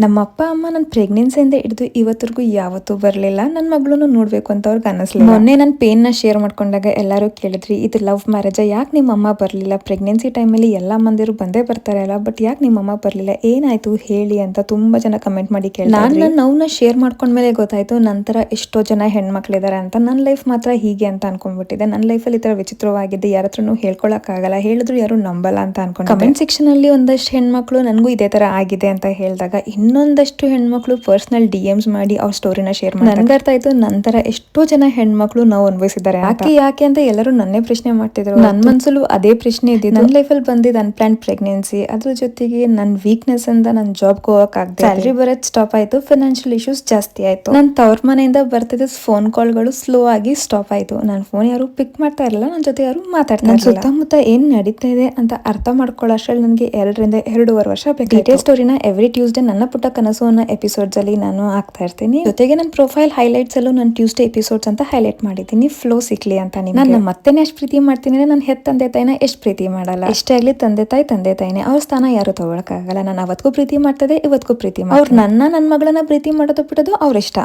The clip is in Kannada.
ನಮ್ಮ ಅಪ್ಪ ಅಮ್ಮ ನನ್ನ ಪ್ರೆಗ್ನೆನ್ಸಿಯಿಂದ ಹಿಡಿದು ಇವತ್ತರೆಗೂ ಯಾವತ್ತೂ ಬರಲಿಲ್ಲ. ನನ್ನ ಮಗಳನ್ನು ನೋಡಬೇಕು ಅಂತ ಅವ್ರಿಗೆ ಅನ್ನಿಸ್ಲಿಲ್ಲ. ಮೊನ್ನೆ ನನ್ನ ಪೇನ್ನ ಶೇರ್ ಮಾಡ್ಕೊಂಡಾಗ ಎಲ್ಲರೂ ಕೇಳಿದ್ರಿ, ಇದು ಲವ್ ಮ್ಯಾರೇಜ್, ಯಾಕೆ ನಿಮ್ಮ ಅಮ್ಮ ಬರಲಿಲ್ಲ? ಪ್ರೆಗ್ನೆನ್ಸಿ ಟೈಮಲ್ಲಿ ಎಲ್ಲ ಮಂದಿರು ಬಂದೇ ಬರ್ತಾರೆ ಅಲ್ಲ, ಬಟ್ ಯಾಕೆ ನಿಮ್ಮ ಅಮ್ಮ ಬರಲಿಲ್ಲ, ಏನಾಯ್ತು ಹೇಳಿ ಅಂತ ತುಂಬಾ ಜನ ಕಮೆಂಟ್ ಮಾಡಿ ಕೇಳಿದ್ರು. ನಾನು ನನ್ನ ನೋವನ್ನ ಶೇರ್ ಮಾಡ್ಕೊಂಡ್ಮೇಲೆ ಗೊತ್ತಾಯ್ತು ನಂತರ ಎಷ್ಟೋ ಜನ ಹೆಣ್ಮಕ್ಳಿದ್ದಾರೆ ಅಂತ. ನನ್ನ ಲೈಫ್ ಮಾತ್ರ ಹೀಗೆ ಅಂತ ಅನ್ಕೊಂಡ್ಬಿಟ್ಟಿದೆ. ನನ್ನ ಲೈಫಲ್ಲಿ ಈ ಥರ ವಿಚಿತ್ರವಾಗಿದೆ, ಯಾರ ಹತ್ರನೂ ಹೇಳ್ಕೊಳಕ್ಕಾಗಲ್ಲ, ಹೇಳಿದ್ರು ಯಾರು ನಂಬಲ್ಲ ಅಂತ ಅನ್ಕೊಂಡು ಕಮೆಂಟ್ ಸೆಕ್ಷನ್ ಅಲ್ಲಿ ಒಂದಷ್ಟು ಹೆಣ್ಮಕ್ಳು ನನಗೂ ಇದೇ ತರ ಆಗಿದೆ ಅಂತ ಹೇಳಿದಾಗ ಇನ್ನೊಂದಷ್ಟು ಹೆಣ್ಮಕ್ಳು ಪರ್ಸನಲ್ DMs ಮಾಡಿ ಅವ್ರ ಸ್ಟೋರಿನ ಶೇರ್ ಮಾಡಿ ನನ್ಗೆ ಅರ್ಥ ಆಯ್ತು ನಂತರ ಎಷ್ಟೋ ಜನ ಹೆಣ್ಮಕ್ಳು ನಾವು ಅನುಭವಿಸಿದ್ದಾರೆ. ಯಾಕೆ ಅಂತ ಎಲ್ಲರೂ ನನ್ನೇ ಪ್ರಶ್ನೆ ಮಾಡ್ತಿದ್ರು. ನನ್ನ ಮನ್ಸಲ್ಲೂ ಅದೇ ಪ್ರಶ್ನೆ ಇದ್ದಿದ್ದು. ನನ್ನ ಲೈಫಲ್ಲಿ ಬಂದಿದ್ದು ಅನ್ಪ್ಲಾನ್ ಪ್ರೆಗ್ನೆನ್ಸಿ, ಅದ್ರ ಜೊತೆಗೆ ನನ್ನ ವೀಕ್ನೆಸ್ ಅಂತ ನನ್ನ ಜಾಬ್ಗೆ ಹೋಗಕ್ಕಾಗದೆ, ಸ್ಯಾಲ್ರಿ ಬರೋದ್ ಸ್ಟಾಪ್ ಆಯ್ತು, ಫೈನಾನ್ಷಿಯಲ್ ಇಶ್ಯೂಸ್ ಜಾಸ್ತಿ ಆಯ್ತು. ನನ್ನ ತವ್ರ ಮನೆಯಿಂದ ಬರ್ತಿದ್ದ ಫೋನ್ ಕಾಲ್ಗಳು ಸ್ಲೋ ಆಗಿ ಸ್ಟಾಪ್ ಆಯ್ತು. ನನ್ನ ಫೋನ್ ಯಾರು ಪಿಕ್ ಮಾಡ್ತಾ ಇರಲಿಲ್ಲ, ನನ್ನ ಜೊತೆ ಯಾರು ಮಾತಾಡ್ತಾ ಇರಲಿಲ್ಲ. ಸುತ್ತಮುತ್ತ ಏನ್ ನಡೀತಾ ಇದೆ ಅಂತ ಅರ್ಥ ಮಾಡ್ಕೊಳ್ಳೋ ಅಷ್ಟ್ರಲ್ಲಿ ನನಗೆ 2.5 ವರ್ಷ ಬೇಕು. ಡೀಟೇಲ್ ಸ್ಟೋರಿನ ಎವ್ರಿ ಟ್ಯೂಸ್ಡೇ ನನ್ನ ಪುಟ್ಟ ಕನಸು ಅನ್ನೋ ಎಪಿಸೋಡ್ಸ್ ಅಲ್ಲಿ ನಾನು ಆಗ್ತಾ ಇರ್ತೀನಿ. ಜೊತೆಗೆ ನನ್ನ ಪ್ರೊಫೈಲ್ ಹೈಲೈಟ್ಸ್ ಅಲ್ಲೂ ನಾನು ಟ್ಯೂಸ್ಡೇ ಎಪಿಸೋಡ್ಸ್ ಅಂತ ಹೈಲೈಟ್ ಮಾಡಿದ್ದೀನಿ, ಫ್ಲೋ ಸಿಕ್ಲಿ ಅಂತ. ನಾನು ಮತ್ತೆನೇ ಎಷ್ಟು ಪ್ರೀತಿ ಮಾಡ್ತೀನಿ, ನನ್ನ ಹೆತ್ತ ತಂದೆ ತಾಯಿನ ಎಷ್ಟು ಪ್ರೀತಿ ಮಾಡಲ್ಲ. ಎಷ್ಟೇ ಆಗ್ಲಿ ತಂದೆ ತಾಯಿನೇ, ಅವ್ರ ಸ್ಥಾನ ಯಾರು ತಗೊಳಕ್ಕಾಗಲ್ಲ. ನಾನು ಅವತ್ತಿಗೂ ಪ್ರೀತಿ ಮಾಡ್ತದೆ, ಇವತ್ತಿಗೂ ಪ್ರೀತಿ ಅವ್ರು ನನ್ನ ಮಗಳನ್ನ ಪ್ರೀತಿ ಮಾಡೋದು ಬಿಡೋದು ಅವ್ರ ಇಷ್ಟ.